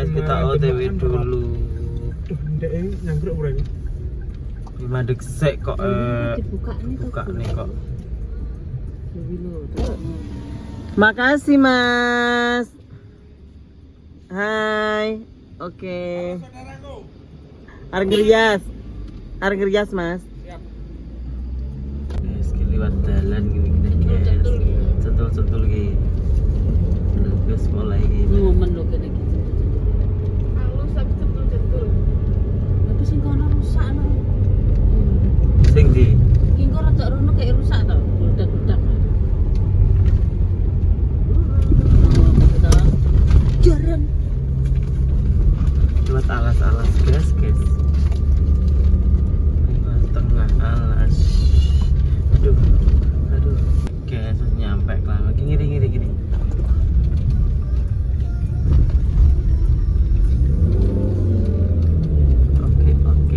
guys, kita OTW dulu. Duh, ndek nyangkruk bro ini. 5 detik kok buka nih kok. Makasih Mas. Hai. Oke. Argerias Mas. Siap. Guys, lewat jalan gini guys. Sentul gini. Terus mulai gini. Momen lo kene iki. Halus tapi cetul-cetul. Tapi sing kono rusak no. Sing di Iki kok rada rono kayak rusak to. Budak-budak. Jaran. lewat alas-alas guys. Lewat tengah alas. Aduh. Guys, nyampe lah. Gini. Oke.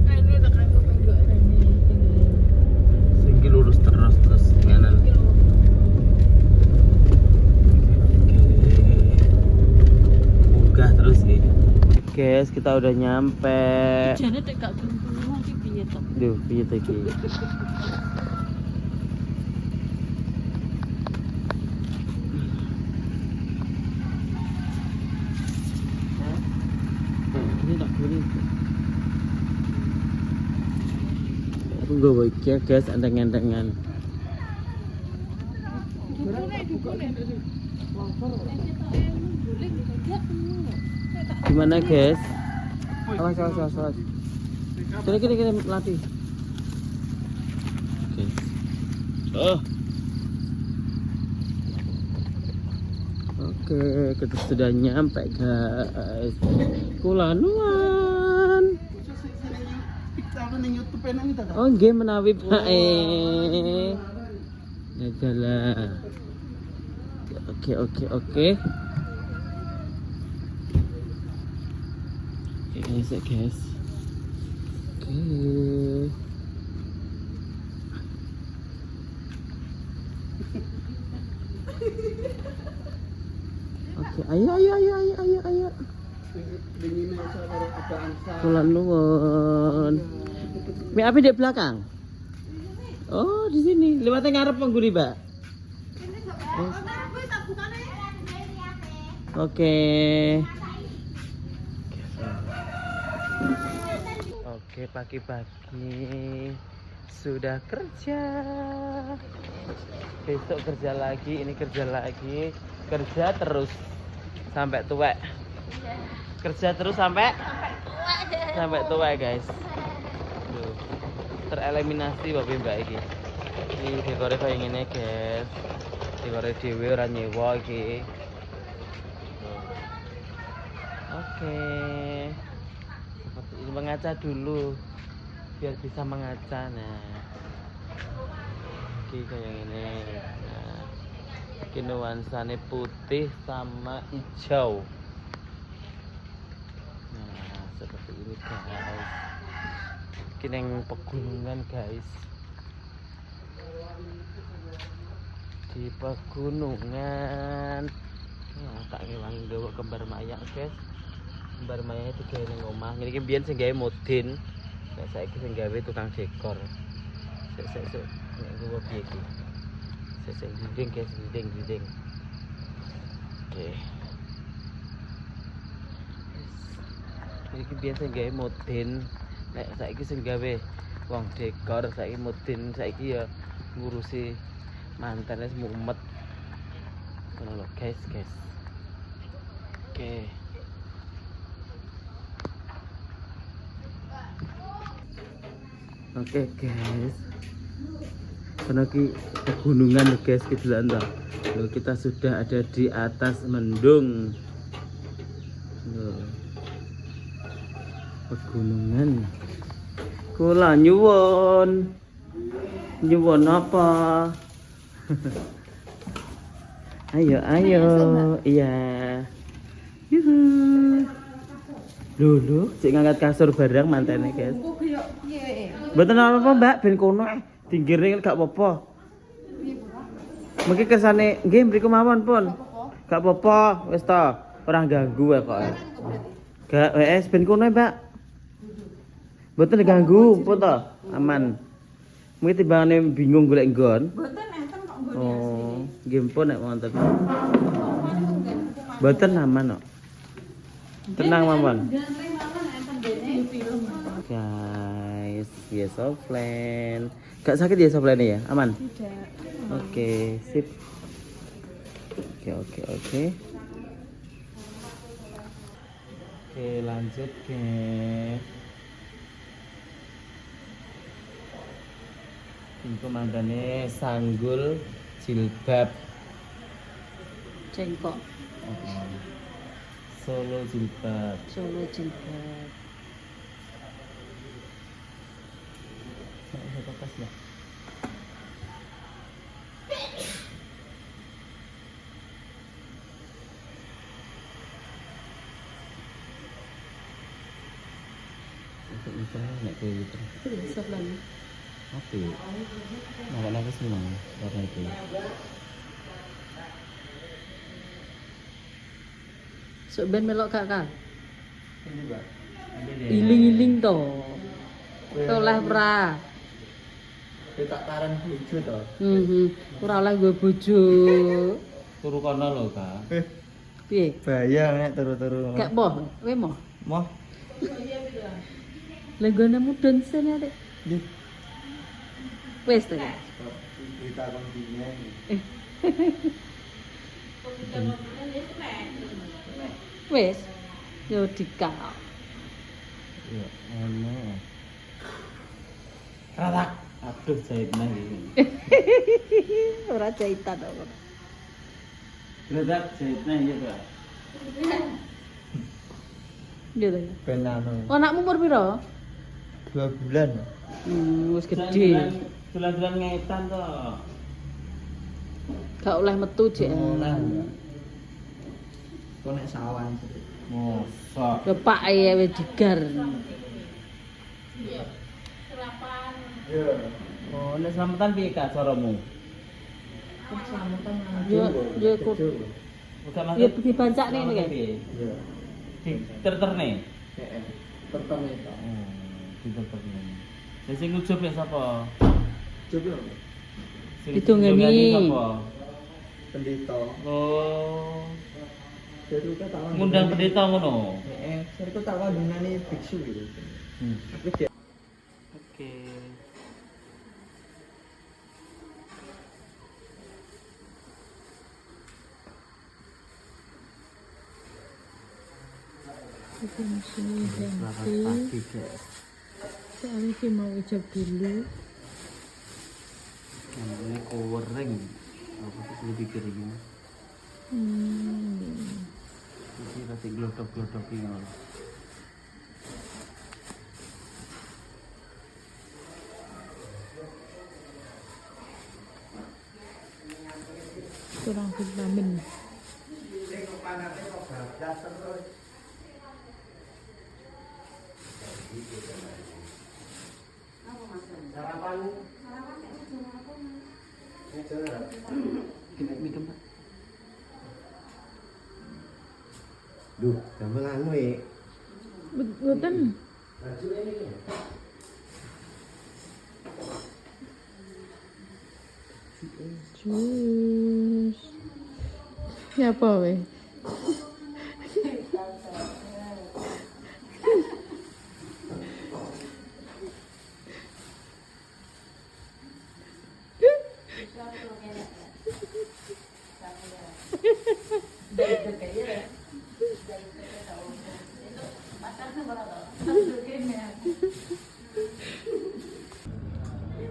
Nah ini tekan gue penggok ini. Singgi lurus terus kanan. Munggah terus nih. Guys, kita udah nyampe. Jane tek gak beruntung iki piye to? Duh, piye to iki? Ini tak boleh. Tunggu iki guys, enteng-entengan. Gimana guys? Awas. Kini latih. Oke, kita sudah nyampe guys. Kulanuan. Oh, nggih menawi Pak. Ya jalan. Oke. Guys. Oke, ayo. Kula nuwun. Mi api di belakang. Oh, di sini. Lewatnya ngarep pengguni, Mbak. Oke. Oke, pagi-pagi sudah kerja. Besok kerja lagi, ini kerja lagi. Kerja terus sampai tua. Kerja terus sampai tua, guys. Duh, tereliminasi bapak mbak iki. Ini dekore kaya ngene, guys. Dekore dhewe ora nyewa iki. Oke. Seperti ini mengaca dulu biar bisa mengaca. Nah. Iki kayak gini. Nah. Iki nuansanya putih sama hijau. Nah, seperti ini guys. Iki yang pegunungan guys. Di pegunungan. Nah, tak ngilang gawa kembar mayak guys. Kembar mayak itu gawe ning omah. Ngene iki biyen sing gawe modin. Nek saiki sing gawe tukang dekor. Sik. Nek gua piye iki? Sik dinding guys, dinding. Oke. Iki biyen sing gawe modin. Nek saiki sing gawe wong dekor, saiki modin, saiki ya ngurusi mantan wis mumet. Ngono lho guys. Oke. Oke guys. Karena ki pegunungan guys gitu lah. Loh, kita sudah ada di atas mendung. Loh. Pegunungan. Kula nyuwun. Nyuwun apa? Ayo. Iya. Yuhu. Lho, cek ngangkat kasur bareng mantene, guys. Mboten apa-apa, Mbak, ben kono dinggire gak apa-apa. Mungkin kesane nggih mriku mawon pun. Gak apa-apa, wis to. Ora ganggu wae kok. Gak wes ben kono, Mbak. Mboten ganggu, pun to. Aman. Mungkin timbangane bingung golek nggon. Mboten enten kok nggone. Oh, nggih pun nek wonten. Mboten aman kok. Tenang mawon. Guys, yes offline. Gak sakit ya offline ya? Aman? Tidak. Oke, sip. Oke. Oke, lanjut guys. Ini komandannya sanggul jilbab. Jengkok. Solo jilbab. Solo jilbab. Saya kertas ya. Untuk misalnya nek kayak gitu. Sebelah. Oke. Nah, aku senang warna itu. Sok ben melok kakak. Ini, Mbak. Iling-iling to. Oleh pra. Tak taran lucu toh. Ora oleh gue bojo. Turu kono lho, Kak. Piye? Bayang nek turu-turu. Gak moh, kowe moh. Moh. Lah gone mudun sene rek. Nggih. Wis to. Berita kontinen. Wis. Yo dikak. Ya, ono. Ratak. Aduh, jahitnya iki. Ora jahitan kok. Ratak jahitnya iya, Kak. Iya to. Ben anu. Anakmu umur piro? 2 bulan. Wis gede. Bulan-bulan ngetan toh. Gak oleh metu jek. Ora. Kok nek sawan. Mosok. Bapake wis digar. Iya. Oh, nek selamatan piye Kak caramu? Yo kok. Bukan Ya dibancakne ngene kae. Iya. Terterne. Heeh. Pertama itu. Oh, diterterne. Lah sing ujub ya sapa? Coba. Sing Ditunggangi. ditunggangi sapa? Pendeta. Oh, Jadi kita tahu. ngundang pendeta ngono. Heeh, saya kok tak kandunane biksu gitu. Aku dia. Oke. Itu mesinnya Selamat ganti. pagi, guys. Soalnya dia mau ijab dulu. Ini kowering. Apa sih lebih pikir gini? Ini rasa glodok-glodok ini. Kurang vitamin. Duh, gambar anu ya. Betul. Jus. Ya apa weh?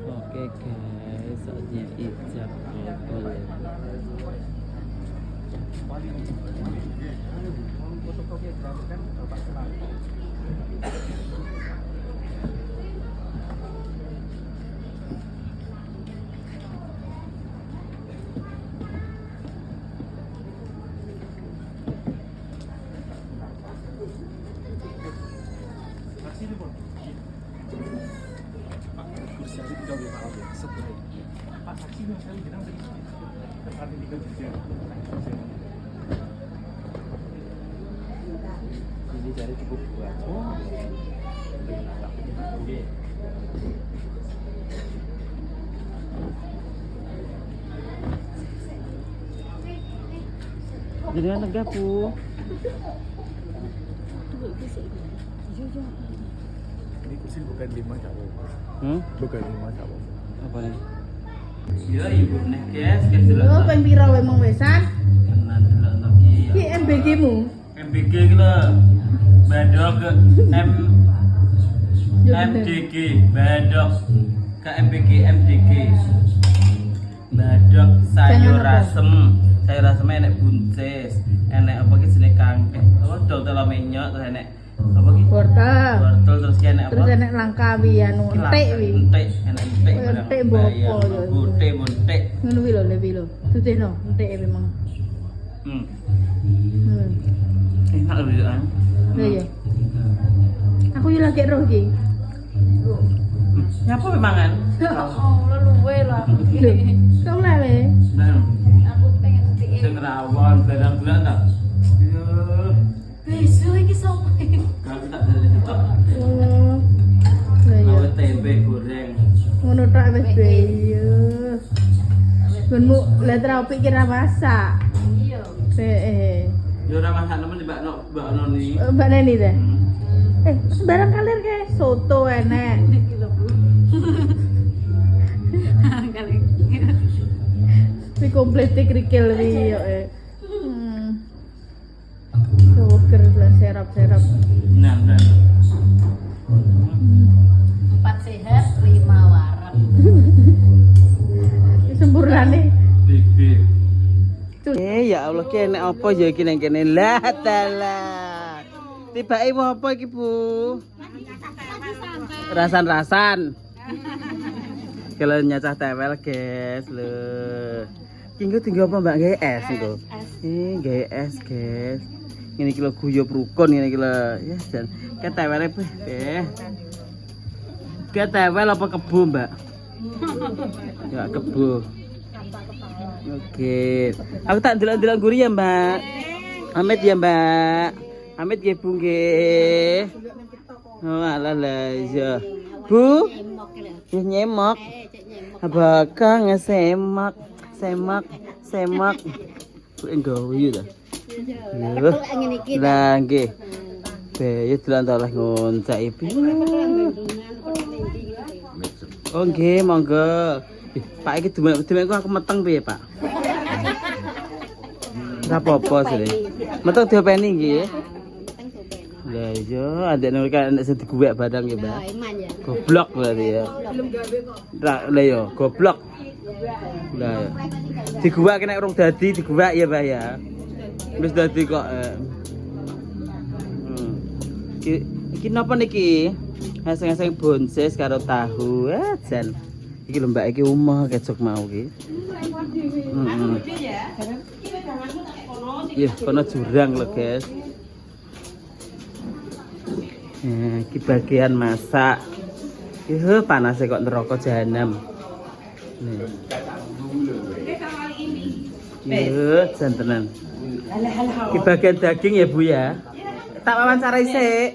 Oke guys, saatnya ijab kabul. Ini cari cukup buat. Jangan tegak, Bu. Ini kursi bukan 5 cowok. Bukan 5 cowok. Apa nih? Ya, ibu nih, guys. Oh, pengen piro emang wesan? Tenan delok to ki. Ki MBG-mu. MBG ki lho. Bedok ke MDG, bedok ke MBG MDG. Bedok sayur Jangan apa? asem. Sayur asem enek buncis, enek apa ki jenenge kangkeh. Apa dol telo menyok terus enek apa ki? Wortel. Wortel terus ki enek apa? Terus enek langkawi anu entek wi. Entek, enek entek. Oh, entek bopo ya. Entek, entek. Ngono wi lho, lebih lho. Tutino, entek memang. Hmm. Hmm. Enak lho ya. Lah ya. Aku yo lagi roh iki. Nyapa memangan? Oh, luwe lah. Lho, kau lele. Nah, Aku pengen ngertiin. sing rawon barang bulan ta. Yo, Besu iki sopo? kalau tak dari itu. Oh. Lah ya. Awet tempe goreng. Ngono tok wis beyo. Gunmu lah terau pikir masak. Iya. Heeh. Yo ora masak nemen Mbak Noni. Mbak Neni deh. Sembarang kalir ke soto enek. Iki lho, Bu. Kali. Wi komplit krikil wi yo Sugar lan serap-serap. Nah, nah. 4 sehat, 5 warak. Sempurnane. Bibi. Ya Allah kene apa ya iki nang kene lah dalah. Tibake mau apa iki, Bu? Rasan-rasan. Kalau nyacah tewel, guys, lho. Kinggo tinggal apa Mbak gawe es niku? Gawe es, guys. Ngene iki lho guyub rukun ngene iki lho. Ya jan ketewele teh. Ketewel apa kebo, Mbak? Ya kebo. Oke. Aku tak delok-delok guri ya, Mbak. Amit ya, Mbak. Amit nggih, Bu nggih. Oh, alah ya. Bu. Ya nyemok. Abakang semak, semak, semak. Bu enggo yo ta. Lho. Lah nggih. Be, yo dolan ta oleh ngoncak ibu. Oh nggih, monggo. Pak iki demek aku meteng piye, Pak? Ora apa-apa sih. Meteng diopeni nggih. Lah iya, adek nek nek sing diguwek barang ya, Mbak. Goblok berarti ya. Belum gawe kok. Lah ya, goblok. Lah ya. Diguwek nek urung dadi diguwek ya, Mbak ya. Wis dadi kok. Iki napa niki? Haseng-haseng bonses karo tahu. Jan. Iki lho Mbak iki umah kecok mau iki. Heeh. Iya, kono jurang lho, guys. Iki bagian masak. Ih, panasnya kok neraka jahanam. Nih. Ih, jantenan. Iki bagian daging ya, Bu ya. Tak wawancarai sik.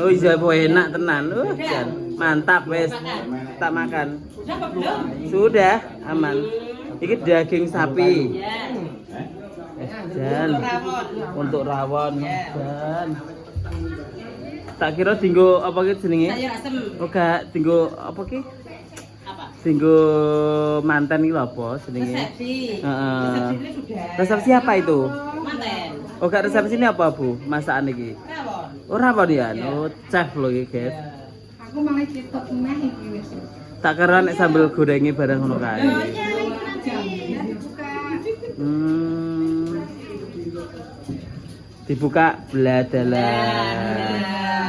Oh iya, Bu enak tenan. Jan. Mantap wes. Tak makan. Sudah, aman. Iki daging sapi. Dan untuk rawon dan tak kira tinggo apa ki jenenge? Sayur asem. Oh gak tinggo apa ki? Apa? Tinggo manten iki lho apa jenenge? Resepsi. Heeh. Resepsi sudah. Resepsi apa itu? Manten. Oh gak resepsi ini apa, Bu? Masakan iki? Rawon. Oh rawon ya. Oh chef lho iki, guys. Aku malah cetok meneh iki wis. Tak kira nek sambel gorengi bareng ngono kae. Dibuka beladalah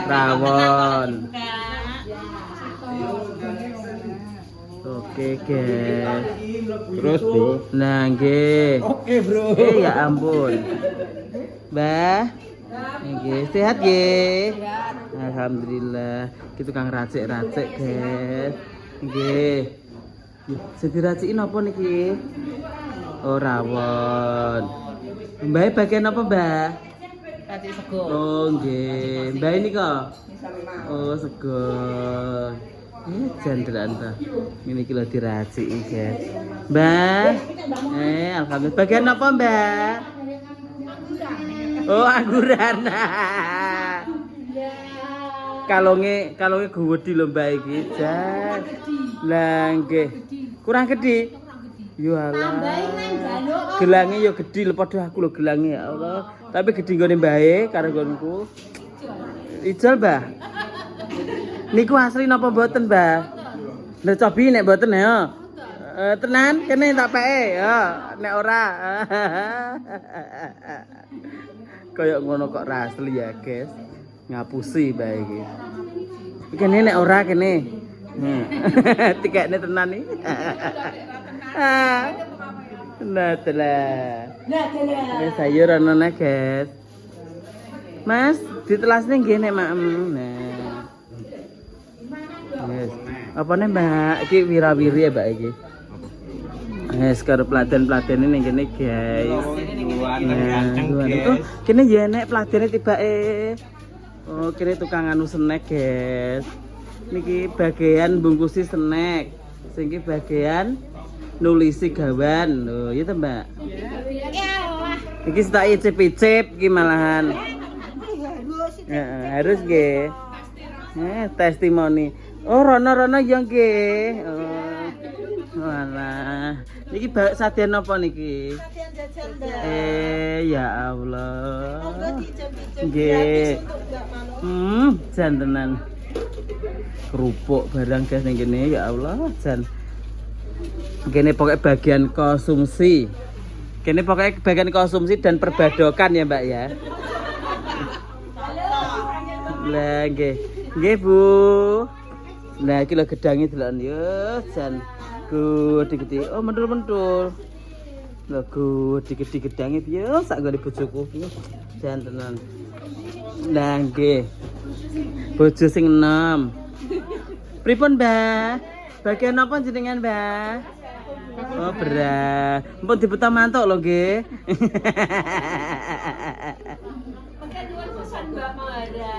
rawon. Oke guys. Terus, Bro. Nah nggih. Oke, Bro. Ya ampun. Mbah. Nggih, sehat nggih. Alhamdulillah. Ki tukang racik-racik, guys. Nggih. Sing diraciki napa niki? Oh, rawon. Mbah bagian apa, Mbah? Racik sego. Oh, nggih. Mbah ini kok. Oh, sego. Jandelan ta. Ngene iki lho diraciki, guys. Mbah. Alhamdulillah. Bagian apa, Mbah? Oh, angguran. Kalonge gede lho Mbak iki, Jan. Lah nggih. Kurang gede. Yo alah. Gelange yo gede lho padha aku lho gelange ya Allah. Tapi gede nggone mbae karo nggonku. Ijal, Mbah. Niku asli napa mboten, Mbah? Nek cobi nek mboten ya. Tenan kene tak peke ya, nek ora. Kayak ngono kok ra asli ya, guys. Ngapusi bae iki. Kene nek ora kene. Tikekne tenan iki. Nah, telah. Ya sayur ana nek, guys. Mas, ditelasne nggih nek mak. Nah. Yes. Apa nih Mbak? Iki wirawiri ya Mbak iki. Karo pelatihan ini kene guys. Oh, kene ya nek pelatihane tibake. Oh, kene tukang anu snack, guys. Niki bagian bungkusi snack. Sing iki bagian nulisi gawan. Lho, iya to, Mbak? Iki tak icip-icip iki malahan. Harus nggih. Testimoni. Oh, rono-rono ya nggih. Oh. Walah. Niki saden apa niki? Ya Allah. Nggih. Jan tenan. Kerupuk barang guys ning kene ya Allah, jan. Kene pokoknya bagian konsumsi. Kene pokoknya bagian konsumsi dan perbadokan ya, Mbak ya. Lah nggih. Nggih, Bu. Nah, iki lho gedange deloken yo, jan. Gede-gede. Oh, mentul-mentul. Lho gede-gede gedange piye sak gone bojoku. Jan tenan. Nah, nggih. Bojo sing enom. Pripun, Mbah? Bagian apa jenengan, Mbah? Oh, beras. Mpun dibuta mantuk lho nggih.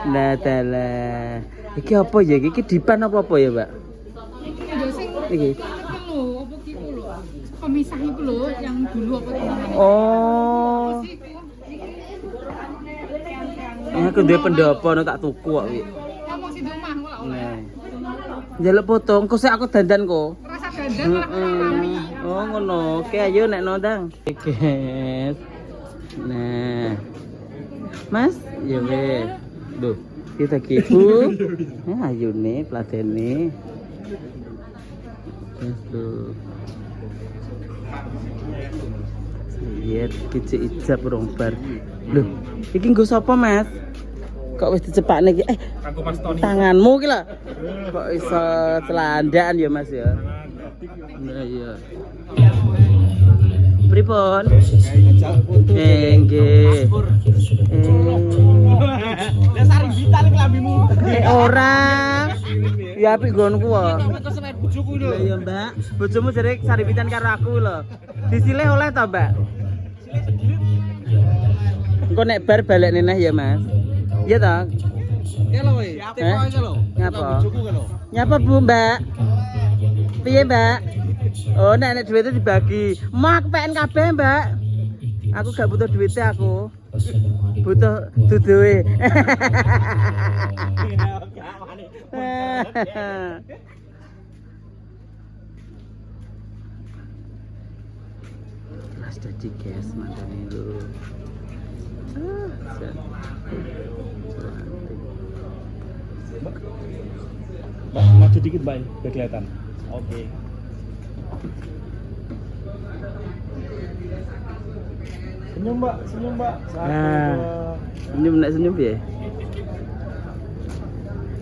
Nah, dalah. Iki apa ya? Iki dipan apa ya, Mbak? Iki. Pemisah itu loh yang dulu apa namanya? Oh. Aku duwe pendopo tak tuku kok iki. Ngomong sing omah kok ora. Njaluk potong, kok aku dandan kok. Rasa dandan Oh, ngono. Oke, ayo nek nondang. Guys. Nah. Mas, ya weh. Duh, kita kipu. Ayo nih pelatene. Terus tuh. Lihat kece ijab rombar. Loh, iki nggo sapa, Mas? Kok wis dicepakne iki? Aku Mas Tony. Tanganmu ki lho. Kok iso celandaan ya, Mas ya? Nah, iya. Pripun? Nggih. Lah sari vital klambimu. Ora. Ya apik nggonku kok. Bojoku lho. Lah iya, Mbak. Bojomu jare saribitan karo aku lho. Disilih oleh to, Mbak? Engko nek bar balik neneh ya, Mas. Iya to? Ya lho we. Teko aja lho. Nyapa? Bojoku lho. Nyapa, Bu, Mbak? Piye, Mbak? Oh, nek duitnya dibagi. Mak PN kabeh, Mbak. Aku gak butuh duitnya aku. Butuh duduhe. Mas jadi guys, mantan itu. Mbak, maju dikit, Mbak, biar kelihatan. Oke. Senyum, Mbak, senyum, Mbak. Senyum nek senyum piye?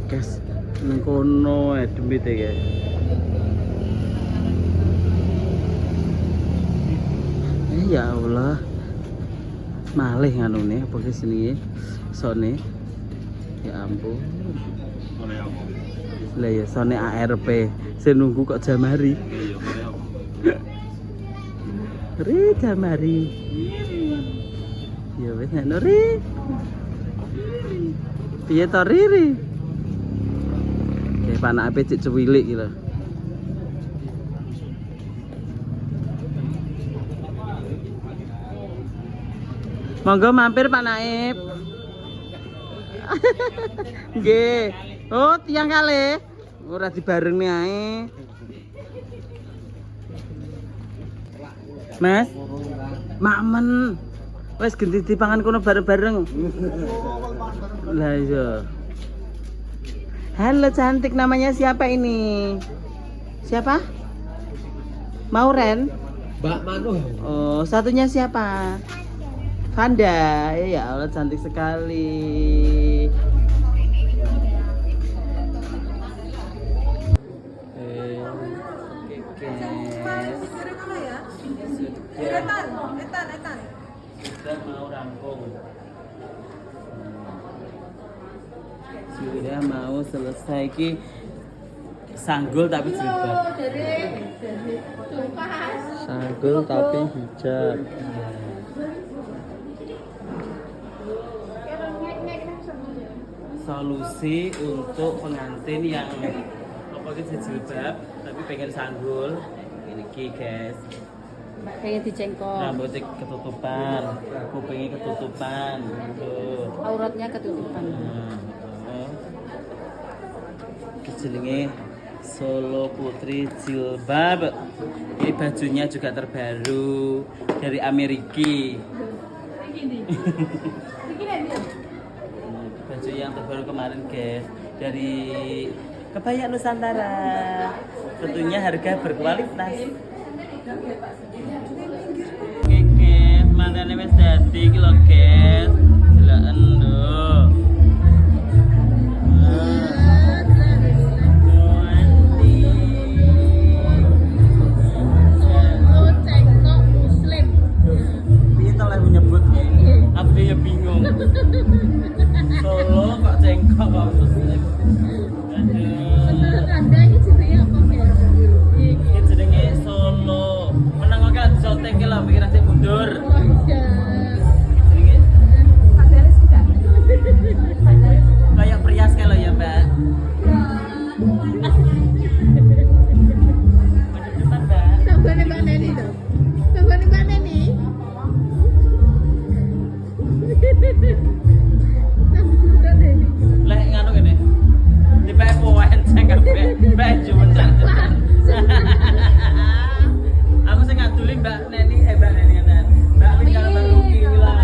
Guys, nang kono demit e, guys. Ya Allah. Malih nganune apa ki jenenge? Sone. Ya ampun. Lah ya Sone ARP. Saya nunggu kok Jamari. Ri Jamari. Ya wis nek Ri. Piye to Riri? Kayak panake cek cuwilik gitu. Monggo mampir Pak Naib. Nggih. Oh, tiyang kalih. Ora dibarengni ae. Mas. Mamen. Wes genti dipangan kono bareng-bareng. Lah iya. Halo cantik, namanya siapa ini? Siapa? Mauren? Mbak Manu. Oh, satunya siapa? Vanda. Ya Allah cantik sekali. Sudah mau rampung. Sudah mau selesai ki sanggul tapi jilbab. Sanggul tapi hijab. Solusi untuk pengantin yang apa gitu jilbab tapi pengen sanggul ini ki guys. Pengen dicengkok. Rambutnya ketutupan, kupingnya ketutupan, tuh. Auratnya ketutupan. Jenenge Solo Putri Jilbab. Ini bajunya juga terbaru dari Amerika. Baju yang terbaru kemarin guys dari Kebaya Nusantara. Tentunya harga berkualitas. Oke, mangkane wis dadi iki lho, guys. Delaken lho. Cengkok muslim. Piye to lek nyebut iki? Aku ya bingung. Solo kok cengkok kok muslim. Menurut Anda ini jenenge apa, guys? Iki jenenge Solo. Menang kok zotek ki lho pikir asik mundur. Oh iya. Jenenge kayak Prias kalau ya, Mbak. Depan, Mbak. Tanggane Mbak Neni dong. Tanggane Mbak Neni. Tanggane Neni. Lek nganu kene. Dipek poenceng kabeh. Mbak jumeneng. Aku sing ngaduli Mbak Neni, Mbak Neni ngeten. Mbak tinggal baru iki lah.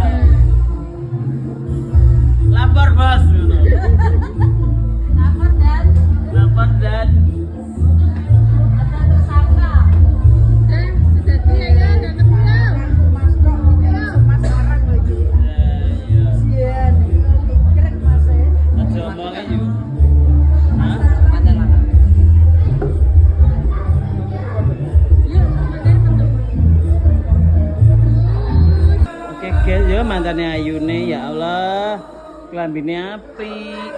Lapor, Bos. Lapor dan Sudah dia ya, datang pulang. aja omongnya yuk. Hah? Oke guys, ya mantannya Ayune ya Allah, kelambinnya apik.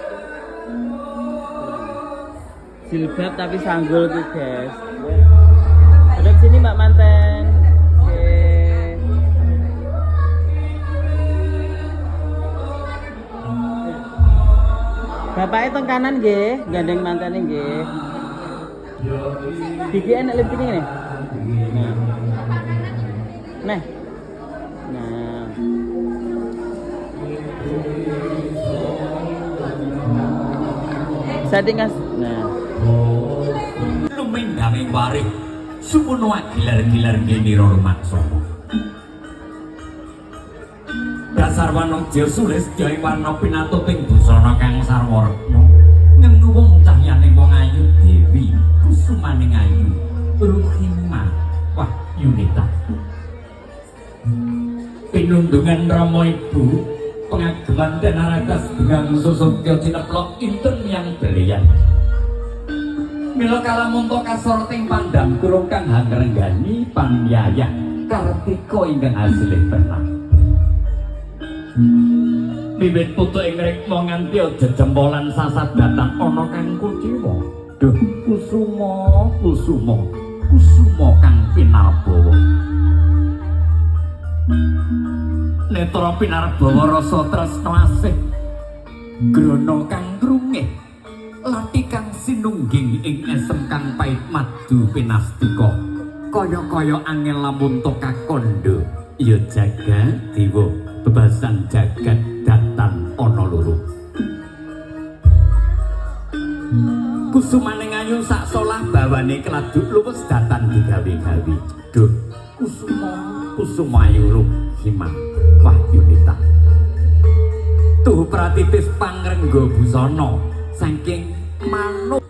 Jilbab tapi sanggul tuh guys. Ada sini Mbak Manten. Oke. Bapaknya teng kanan nggih, gandeng mantane nggih. Gigi enak lebih tinggi nih. Nah. Nah. Setting Mas. Nah. Lumayan gawe warik supono gilar-gilar ngene ro maksana. Dasar wanodya sulistya warna pinatuting busana kang sarwa retna. Ngenu wong cahyane wong ayu dewi kusumaning ayu ruhima wah yunita. Pinundungan Rama Ibu pengageman dan aragas dengan susutya cineplok inten yang belian. Mila kalamunta kasorting pandam kurung kang hangrenggani panyayah kartika ingkang asilih tenang. Wiwit putu ing rikma nganti jejempolan sasadatan ana kang kuciwa. Duh kusuma, kusuma, kusuma kang pinarbawa. Netra pinarbawa rasa tresna asih. Grana kang krungih. Lati kang sinungging ing esem kang pait madu pinastika. Kaya-kaya angel lamun to kakondo. Ya jagat dewa bebasan jagat datan ana loro. Kusumaning ayu sak solah bawane keladuk luwes datan digawe-gawe. Duh kusuma, kusuma ayu himang wahyunita. Tuh pratitis pangrengga busana saking manuk.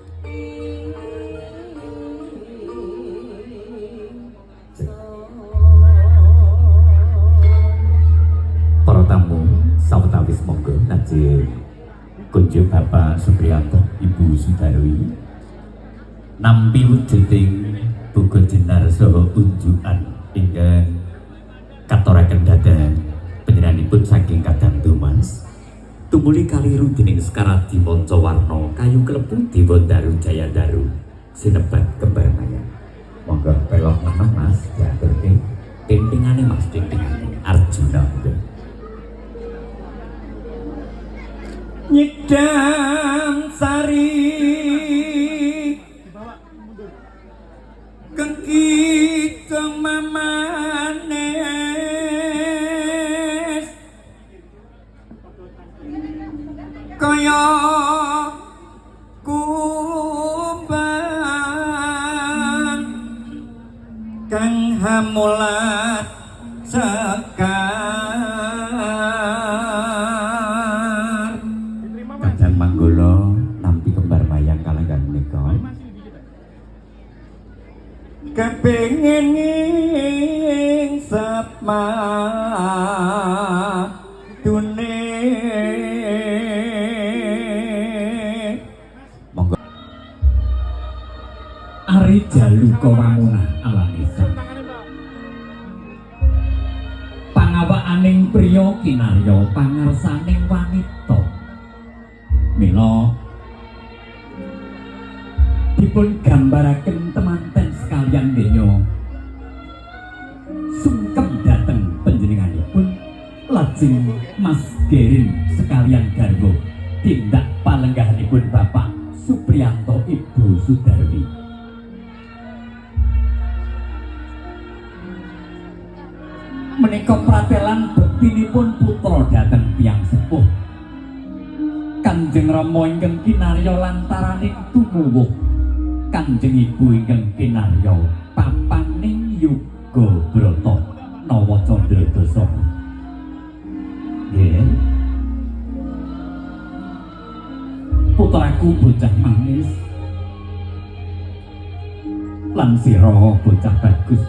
Para tamu sawetawis monggo najib kunjuk Bapak Supriyanto Ibu Sudarwi nampi wujuding buku jenar saha unjukan ingkang katuraken dhateng panjenenganipun saking kadang Tumas tumuli kaliru dening Sekaradi Mancawarna kayu klebu Dewa Daru Jaya Daru sinebat kembar mayang. Monggo pelok menem Mas diaturke timpingane Mas timpingane Arjuna. Nyidang sari kengki kemamanes kaya kumbang kang hamulat sekar kadang manggolo nampi kembar mayang kalenggan menika kepengin ing sapma dune monggo ari jaluka wangunah alanisa pangawakaning priya kinarya pangarsaning wanita mila dipun gambaraken temanten sekalian denya sungkem dhateng panjenenganipun lajeng Mas Gerin sekalian garwa tindak palenggahanipun Bapak Supriyanto Ibu Sudarwi. Menika pratelan bektinipun putra dhateng tiyang sepuh Kanjeng Rama ingkang kinarya lantaraning tumuwuh Kanjeng Ibu ingkang kinarya papaning yuga brata nawa candra dasa. Nggih. Putraku bocah manis lan sira bocah bagus.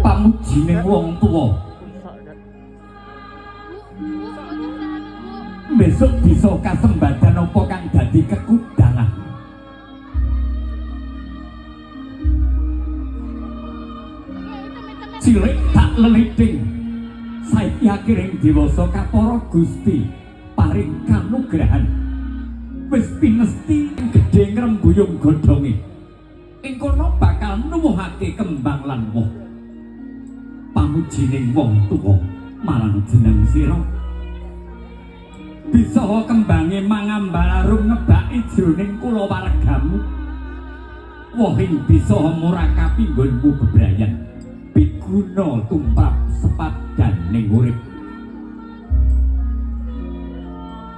Pamujining wong tuwa besok bisa kasembadan apa kang dadi kekudangan. Cilik tak leliting saiki akiring dewasa kapara Gusti paring kanugrahan wis pinesti gedhe ngrembuyung godhonge ing kono bakal nuwuhake kembang lan woh. Pamujining wong tuwa marang jeneng sira bisa kembange mangambalarung ngebaki jroning kulawargamu wohing bisa murakapi nggonmu bebrayan biguna tumrap sepadan ning urip.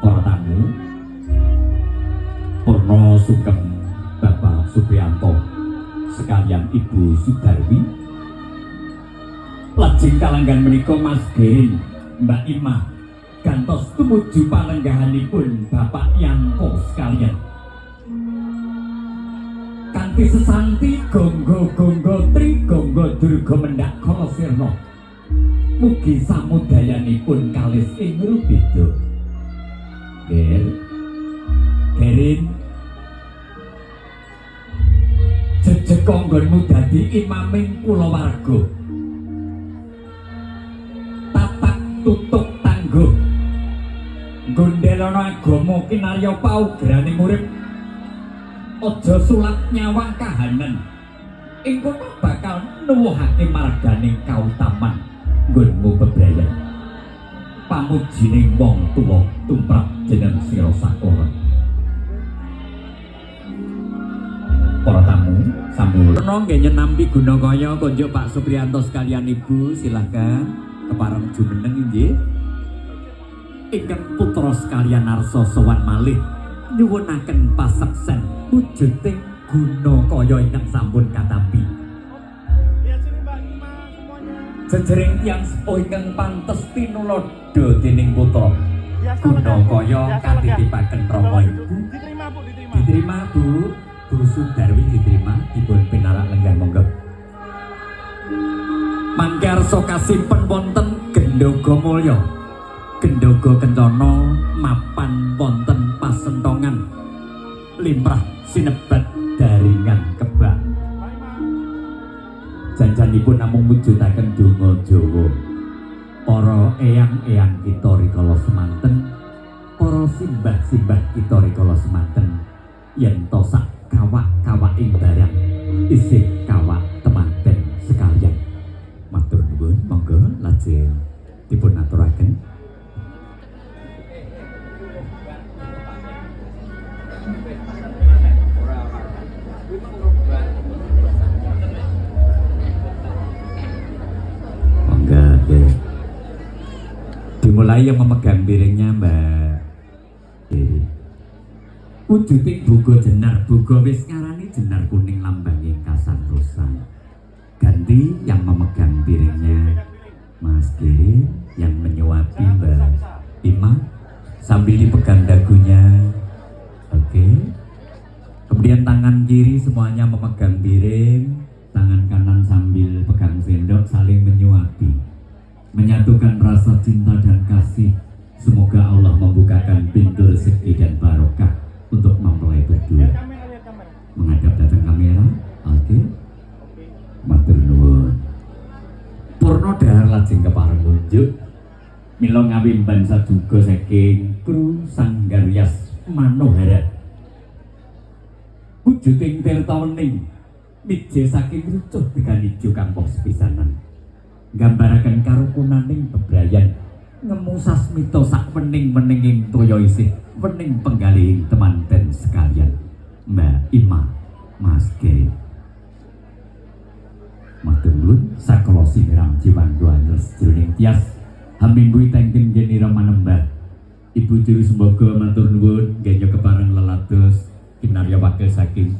Para tamu purna sugeng Bapak Supriyanto sekalian Ibu Sudarwi lajeng kalanggan menika Mas Gerin Mbak Ima gantos tumuju palenggahanipun Bapak Yanto sekalian kanthi sesanti gonggo-gonggo tri gonggo durga mendak kala sirna mugi samudayanipun kalis ing rubeda. Gerin jejeg kanggonmu dadi imaming kulawarga tatak tutuk tangga Gondelana agama kinarya paugraning urip. Aja sulat nyawang kahanan. Ing kono bakal nuwuhake marganing kautaman nggonmu bebrayan. Pamujining wong tuwa tumrap jeneng sira sakora. Para tamu, sambul. Nggih nyenampi gunakaya konjuk Pak Supriyanto sekalian Ibu, silakan kepareng jumeneng inggih. Ingkang putra sekalian narsa sowan malih nyuwunaken paseksen wujuding gunakaya ingkang sampun katampi. Jejering tiyang sepuh ingkang pantes tinulada dening putra gunakaya katitipaken Rama Ibu. Diterima Bu. Bu Sudarwi diterima, dipun pinarak lenggah monggo. Mangkarsa kasimpen wonten Gendhoga Mulya. Gendhoga Kencana mapan wonten pasentongan. Limrah sinebat daringan kebak. Janjanipun namung mujudaken donga Jawa. Para eyang-eyang kita rikala semanten, para simbah-simbah kita rikala semanten, yen to sak kawak-kawak ing barang isih kawak temanten sekalian. Matur nuwun, monggo lajeng dipun aturaken. Monggo nggih. Dimulai yang memegang piringnya Mbak Dewi. Wujuding buga jenar, buga wis ngarani jenar kuning lambanging kasantosan. Ganti yang memegang piringnya Mas Giri, yang menyuapi Mbak Ima sambil dipegang dagunya. Oke. Kemudian tangan kiri semuanya memegang piring, tangan kanan sambil pegang sendok saling menyuapi. Menyatukan rasa cinta dan kasih. Semoga Allah membukakan pintu rezeki dan barokah untuk mempelai berdua. Menghadap datang kamera. Oke. Matur nuwun. Purna dahar lajeng kepareng ngunjuk. Mila ngawimban saduga saking Kru Sanggaryas Manohara. Wujuding tirta wening mije saking rucuh tekan ijo kampung sepisanan. Gambaraken karukunaning bebrayan ngemu sasmita sak wening-weninging toya isih wening penggalihing temanten sekalian. Mbak Ima, Mas Giri. Matur nuwun sakala simiram jiwandu anes jroning tias hamimbui tengken genira manembah. Ibu Juru Sembogo matur nuwun nggih kepareng lelados kinarya wakil saking